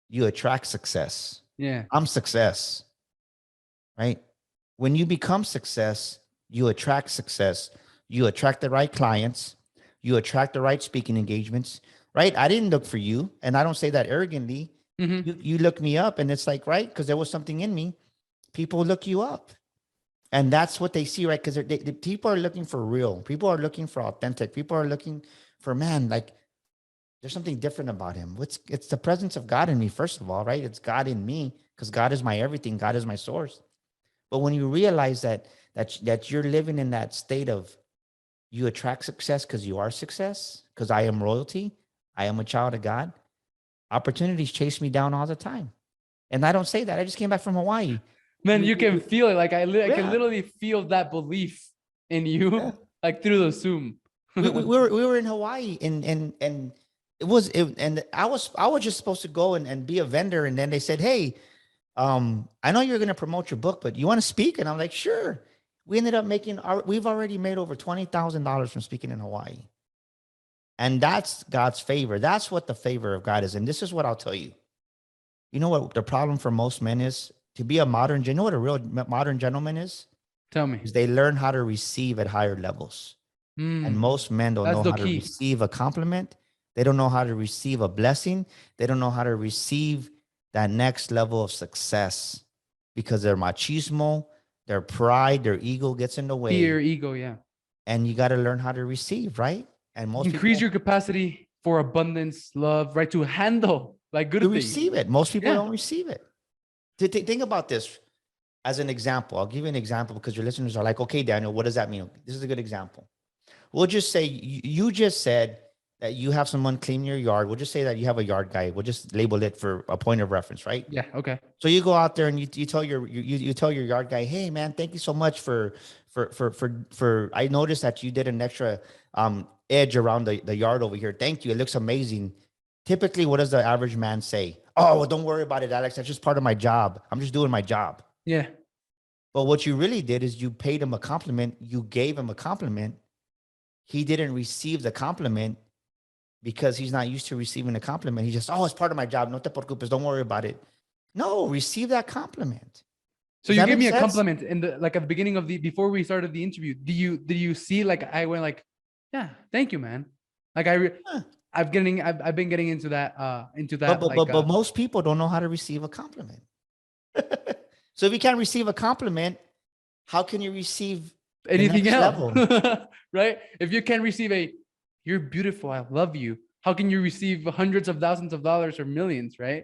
you attract success. Yeah. I'm success, right? When you become success, you attract success. You attract the right clients. You attract the right speaking engagements, right? I didn't look for you, and I don't say that arrogantly. Mm-hmm. You look me up, and it's like, right? Because there was something in me. People look you up. And that's what they see, right? Because the people are looking for real. People are looking for authentic. People are looking for, man, like there's something different about him. It's the presence of God in me, first of all, right? It's God in me because God is my everything. God is my source. But when you realize that you're living in that state of you attract success because you are success, because I am royalty, I am a child of God. Opportunities chase me down all the time. And I don't say that. I just came back from Hawaii. Man, you can feel it. Like I can Yeah, literally feel that belief in yeah. you, like through the Zoom. We were in Hawaii and and I was just supposed to go and be a vendor. And then they said, hey, I know you're going to promote your book, but you want to speak? And I'm like, sure. We ended up we've already made over $20,000 from speaking in Hawaii. And that's God's favor. That's what the favor of God is. And this is what I'll tell you. You know what the problem for most men is? To be a modern, you know what a real modern gentleman is? Tell me. Is they learn how to receive at higher levels. And Mm, most men don't that's know the how to key. receive a compliment. They don't know how to receive a blessing. They don't know how to receive that next level of success because their machismo, their pride, their ego gets in the Fear, way. ego, yeah. And you got to learn how to receive, right? And most Increase people your capacity for abundance, love, right? To handle like to good things. receive it. Most people Yeah. don't receive it. Think about this as an example. I'll give you an example because your listeners are like, okay, Daniel, what does that mean? This is a good example. We'll just say you just said that you have someone clean your yard. We'll just say that you have a yard guy. We'll just label it for a point of reference, right? Yeah. Okay. So you go out there and you tell you tell your yard guy, hey man, thank you so much for I noticed that you did an extra edge around the yard over here. Thank you. It looks amazing. Typically, what does the average man say? Oh, well, don't worry about it, Alex. That's just part of my job. I'm just doing my job. Yeah. But what you really did is you paid him a compliment. You gave him a compliment. He didn't receive the compliment because he's not used to receiving a compliment. He just, oh, it's part of my job. No te preocupes. Don't worry about it. No, receive that compliment. So Does you that gave make me a sense? compliment in the like at the beginning of the before we started the interview. Do you see like I went like, yeah, thank you, man. Like Huh. I've been getting into But, that but, like but, but most people don't know how to receive a compliment. So if you can't receive a compliment, how can you receive the anything next else. level? Right? If you can't receive a you're beautiful, I love you, how can you receive hundreds of thousands of dollars or millions, right?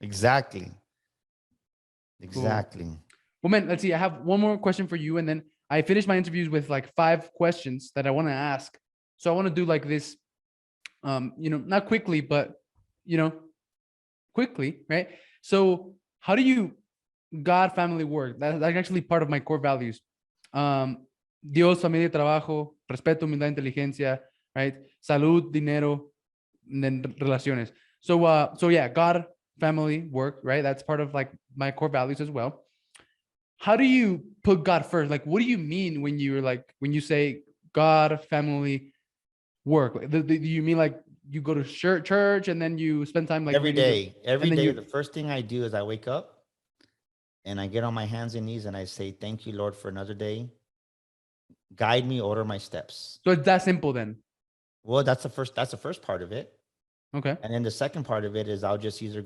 Exactly. Cool. Exactly. Well, man, let's see. I have one more question for you, and then I finish my interviews with like 5 questions that I want to ask. So I want to do like this, not quickly, but you know, quickly, right? So how do you God family work? That's actually part of my core values. Dios, familia, trabajo, respeto, humildad, inteligencia, right? Salud, dinero, and then relaciones. So yeah, God, family, work, right? That's part of like my core values as well. How do you put God first? Like, what do you mean when you're like when you say God, family, work? Like, do you mean like you go to church and then you spend time like Every reading the day, every and then day, you the first thing I do is I wake up and I get on my hands and knees and I say, thank you, Lord, for another day. Guide me, order my steps. So it's that simple then. Well, that's the first part of it. Okay. And then the second part of it is I'll just either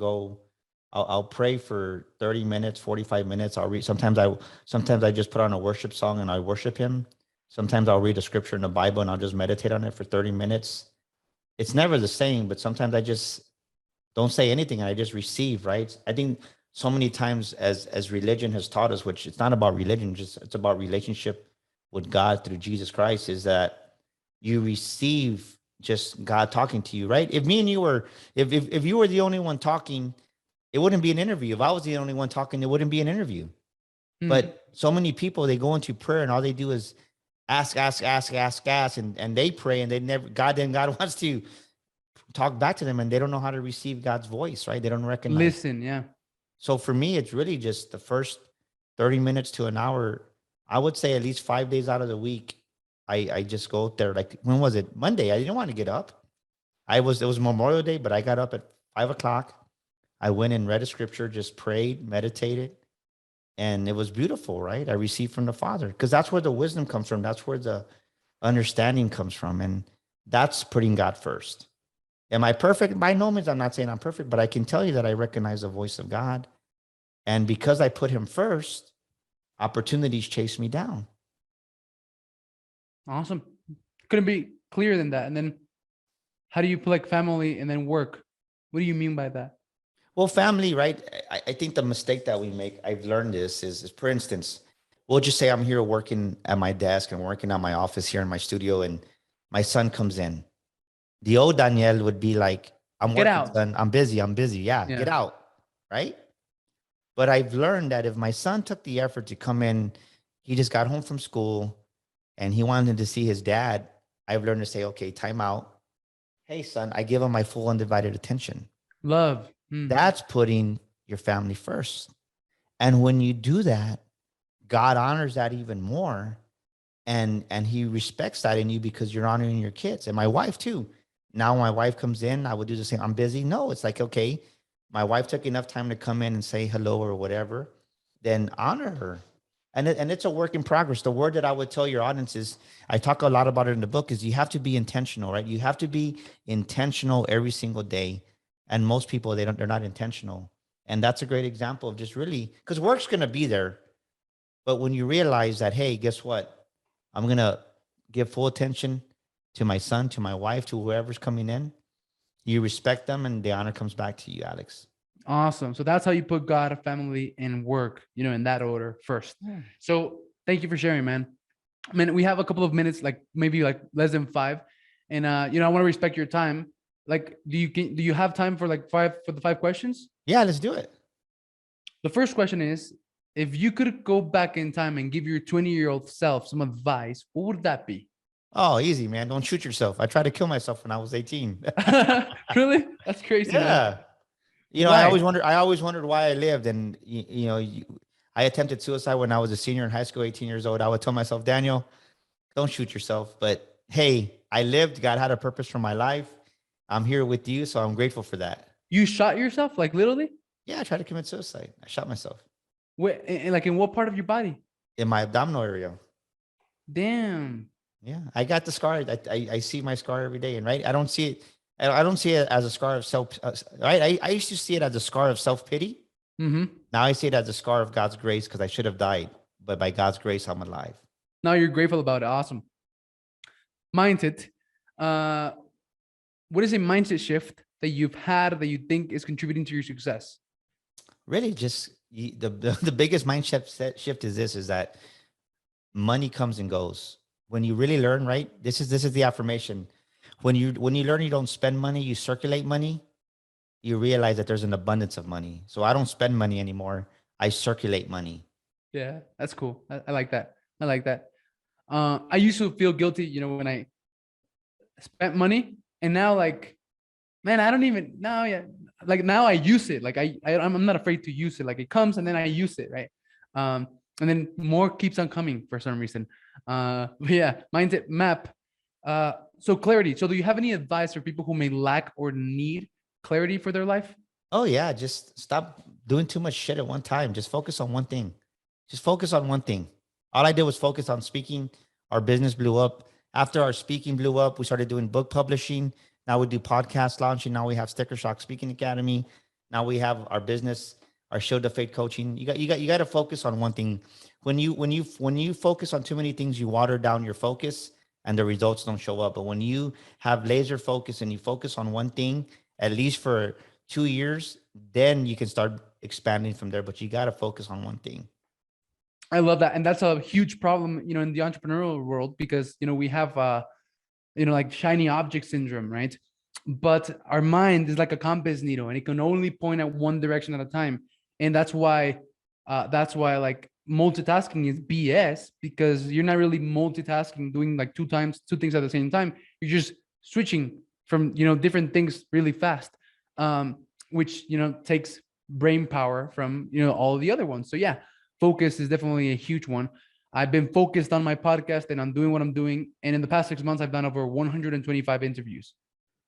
I'll pray for 30 minutes, 45 minutes. I'll read. Sometimes I just put on a worship song and I worship him. Sometimes I'll read a scripture in the Bible and I'll just meditate on it for 30 minutes. It's never the same, but sometimes I just don't say anything and I just receive, right? I think so many times as religion has taught us, which it's not about religion, just it's about relationship with God through Jesus Christ, is that you receive just God talking to you, right? If me and you were, if you were the only one talking, it wouldn't be an interview. If I was the only one talking, it wouldn't be an interview. But so many people, they go into prayer and all they do is ask, ask, ask, ask, ask, and they pray and they never, God wants to talk back to them and they don't know how to receive God's voice, right? They don't recognize. Listen, yeah. So for me, it's really just the first 30 minutes to an hour. I would say at least 5 days out of the week, I just go there. Like, when was it? Monday. I didn't want to get up. It was Memorial Day, but I got up at 5 o'clock. I went and read a scripture, just prayed, meditated, and it was beautiful, right? I received from the Father because that's where the wisdom comes from. That's where the understanding comes from. And that's putting God first. Am I perfect? By no means. I'm not saying I'm perfect, but I can tell you that I recognize the voice of God. And because I put him first, opportunities chase me down. Awesome. Couldn't be clearer than that. And then how do you put like family and then work? What do you mean by that? Well, family, right? I think the mistake that we make, I've learned this is, for instance, we'll just say I'm here working at my desk and working at my office here in my studio, and my son comes in. The old Daniel would be like, I'm Get working, out. son. I'm busy. I'm busy. Yeah, Yeah. get out. Right. But I've learned that if my son took the effort to come in, he just got home from school and he wanted to see his dad. I've learned to say, okay, time out. Hey, son, I give him my full undivided attention. Love. That's putting your family first. And when you do that, God honors that even more. And he respects that in you because you're honoring your kids. And my wife too. Now when my wife comes in, I would do the same. I'm busy. No, it's like, okay, my wife took enough time to come in and say hello or whatever, then honor her. And it's a work in progress. The word that I would tell your audience is, I talk a lot about it in the book, is you have to be intentional, right? You have to be intentional every single day. And most people, they're not intentional. And that's a great example of just really, because work's going to be there. But when you realize that, hey, guess what? I'm going to give full attention to my son, to my wife, to whoever's coming in. You respect them and the honor comes back to you, Alex. Awesome. So that's how you put God, family, and work, in that order first. Yeah. So thank you for sharing, man. Man, we have a couple of minutes, like maybe like less than 5. And I want to respect your time. Like, do you have time for like the 5 questions? Yeah, let's do it. The first question is, if you could go back in time and give your 20-year-old self some advice, what would that be? Oh, easy, man. Don't shoot yourself. I tried to kill myself when I was 18. Really? That's crazy, man. Yeah. Why? I always wondered why I lived. And, I attempted suicide when I was a senior in high school, 18 years old. I would tell myself, Daniel, don't shoot yourself. But hey, I lived. God had a purpose for my life. I'm here with you. So I'm grateful for that. You shot yourself, like literally? Yeah, I tried to commit suicide. I shot myself Wait, like in what part of your body? in my abdominal area. Damn. Yeah, I got the scar. I see my scar every day, and right, I don't see it. I don't see it as a scar of self. Right, I used to see it as a scar of self pity. Mm-hmm. Now I see it as a scar of God's grace because I should have died, but by God's grace, I'm alive. Now you're grateful about it. Awesome. Mindset. What is a mindset shift that you've had that you think is contributing to your success? Really, just the biggest mindset shift is that money comes and goes. When you really learn, right? This is the affirmation. When you learn you don't spend money, you circulate money, you realize that there's an abundance of money. So I don't spend money anymore. I circulate money. Yeah, that's cool. I like that. I like that. I used to feel guilty, when I spent money, and now like, man, I don't even now. Yeah, like now I use it. Like I'm not afraid to use it. Like it comes and then I use it, right? And then more keeps on coming for some reason. But yeah, mindset map. So clarity. So do you have any advice for people who may lack or need clarity for their life? Oh yeah, just stop doing too much shit at one time. Just focus on one thing. Just focus on one thing. All I did was focus on speaking. Our business blew up. After our speaking blew up, we started doing book publishing. Now we do podcast launching. Now we have Sticker Shock Speaking Academy. Now we have our business, our Shield of Faith coaching. You got to focus on one thing. When you focus on too many things, you water down your focus and the results don't show up. But when you have laser focus and you focus on one thing, at least for 2 years, then you can start expanding from there. But you got to focus on one thing. I love that. And that's a huge problem, in the entrepreneurial world, because, we have, like shiny object syndrome, right? But our mind is like a compass needle and it can only point at one direction at a time. And that's why like multitasking is BS, because you're not really multitasking, doing like two things at the same time. You're just switching from, different things really fast, which, takes brain power from, all the other ones. So yeah, focus is definitely a huge one. I've been focused on my podcast and I'm doing what I'm doing. And in the past 6 months, I've done over 125 interviews,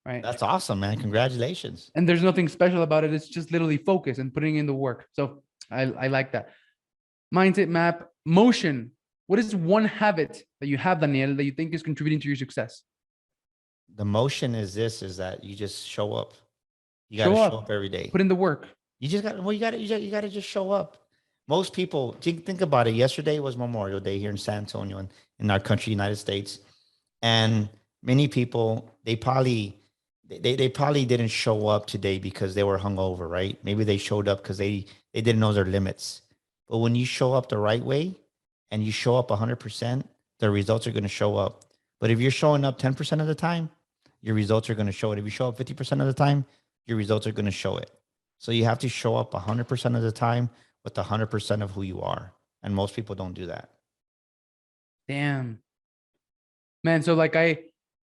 right? That's awesome, man. Congratulations. And there's nothing special about it. It's just literally focus and putting in the work. So I like that. Mindset map, motion. What is one habit that you have, Daniel, that you think is contributing to your success? The motion is that you just show up. You got to show up every day. Put in the work. You just got, well, you got to just show up. Most people, think about it. Yesterday was Memorial Day here in San Antonio in our country, United States. And many people, they probably didn't show up today because they were hungover, right? Maybe they showed up because they didn't know their limits. But when you show up the right way and you show up 100%, the results are going to show up. But if you're showing up 10% of the time, your results are going to show it. If you show up 50% of the time, your results are going to show it. So you have to show up 100% of the time with 100% of who you are. And most people don't do that. Damn. Man, so like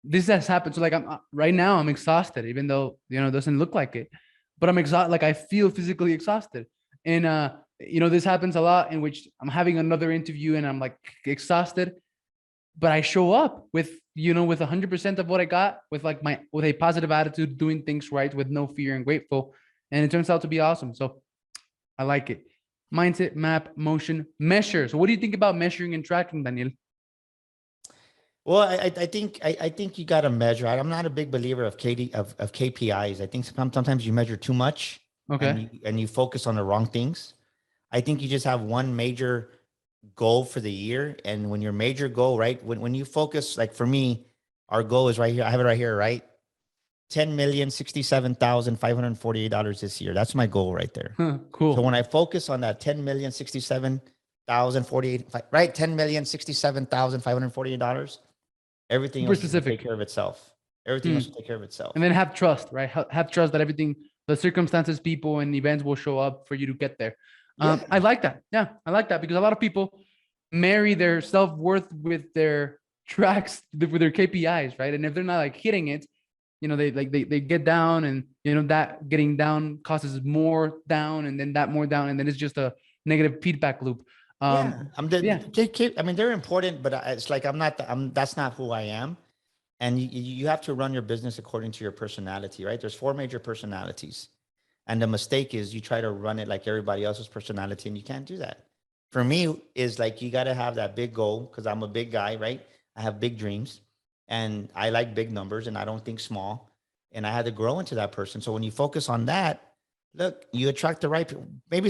this has happened. So like right now I'm exhausted, even though, it doesn't look like it, but I'm exhausted. Like I feel physically exhausted. And, this happens a lot, in which I'm having another interview and I'm like exhausted, but I show up with 100% of what I got, with a positive attitude, doing things right, with no fear, and grateful. And it turns out to be awesome. So I like it. Mindset, map, motion, measure. So what do you think about measuring and tracking, Daniel? Well, I think you got to measure. I'm not a big believer of KPIs. I think sometimes you measure too much, Okay. and you focus on the wrong things. I think you just have one major goal for the year, and when your major goal, right, when you focus, like for me, our goal is right here. I have it right here, right? $10,067,548 this year. That's my goal right there. Cool. So when I focus on that 10,067,048, right? $10,067,548. Everything Super else will specific. take care of itself. Everything else will take care of itself. And then have trust, right? Have trust that everything, the circumstances, people, and events will show up for you to get there. Yeah. I like that. Yeah, I like that, because a lot of people marry their self-worth with their tracks, with their KPIs, right? And if they're not like hitting it, they get down, and that getting down causes more down, and then that more down, and then it's just a negative feedback loop. I mean, they're important, but it's like that's not who I am. And you have to run your business according to your personality, right? There's 4 major personalities. And the mistake is you try to run it like everybody else's personality, and you can't do that. For me, is like you got to have that big goal, because I'm a big guy, right? I have big dreams, and I like big numbers, and I don't think small. And I had to grow into that person. So when you focus on that, look, you attract the right people. Maybe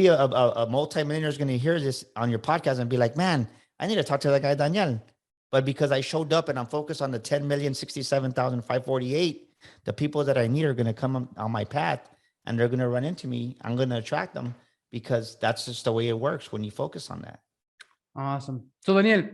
a multimillionaire is going to hear this on your podcast and be like, man, I need to talk to that guy, Daniel. But because I showed up and I'm focused on the 10,067,548, the people that I need are going to come on my path, and they're going to run into me. I'm going to attract them, because that's just the way it works when you focus on that. Awesome. So Daniel,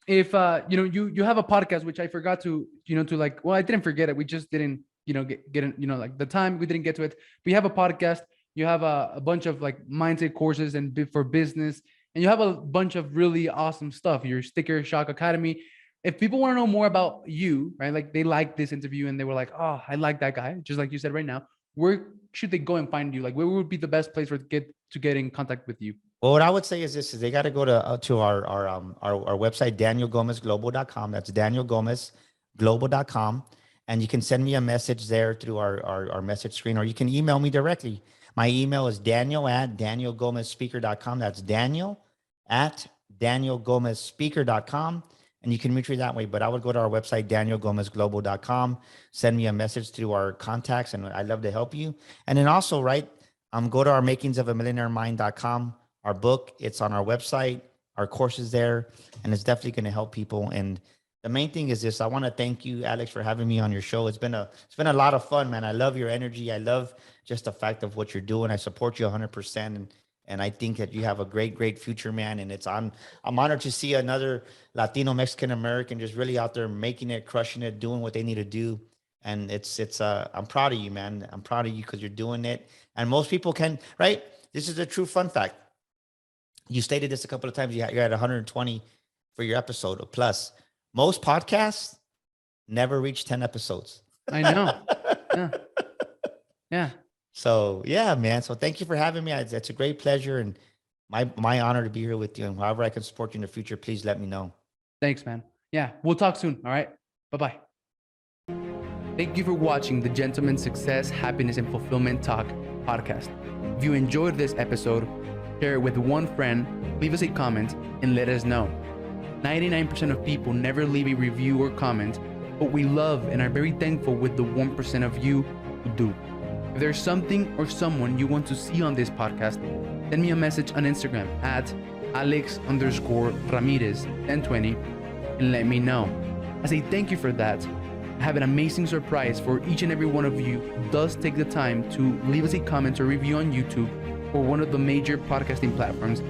if you have a podcast, which I forgot to I didn't forget it. We just didn't get in, like the time we didn't get to it. But you have a podcast. You have a bunch of like mindset courses and for business, and you have a bunch of really awesome stuff. Your Sticker Shock Academy. If people want to know more about you, right? Like they like this interview and they were like, oh, I like that guy, just like you said right now. Where should they go and find you? Like, where would be the best place to get in contact with you? Well, what I would say is this: is they got to go to our website, danielgomezglobal.com. That's danielgomezglobal.com. And you can send me a message there through our message screen, or you can email me directly. My email is daniel@danielgomezspeaker.com. That's daniel@danielgomezspeaker.com. And you can reach me that way. But I would go to our website, danielgomezglobal.com, send me a message through our contacts, and I'd love to help you. And then also, right, go to our makingsofaMillionaireMind.com, our book. It's on our website. Our course is there, and it's definitely going to help people. And the main thing is this: I want to thank you, Alex, for having me on your show. It's been a lot of fun, man. I love your energy. I love just the fact of what you're doing. I support you 100%, and I think that you have a great future, man. And I'm honored to see another Latino Mexican American just really out there making it, crushing it, doing what they need to do. And I'm proud of you, man. I'm proud of you because you're doing it. And most people can, right? This is a true fun fact. You stated this a couple of times. You're at 120 for your episode or plus. Most podcasts never reach 10 episodes. I know. Yeah. Yeah. So yeah, man. So thank you for having me. It's a great pleasure and my honor to be here with you. And however I can support you in the future, please let me know. Thanks, man. Yeah, we'll talk soon. All right. Bye-bye. Thank you for watching the Gentleman's Success, Happiness, and Fulfillment Talk podcast. If you enjoyed this episode, share it with one friend, leave us a comment, and let us know. 99% of people never leave a review or comment, but we love and are very thankful with the 1% of you who do. If there's something or someone you want to see on this podcast, send me a message on Instagram at Alex_Ramirez1020 and let me know. As a thank you for that, I have an amazing surprise for each and every one of you who does take the time to leave us a comment or review on YouTube or one of the major podcasting platforms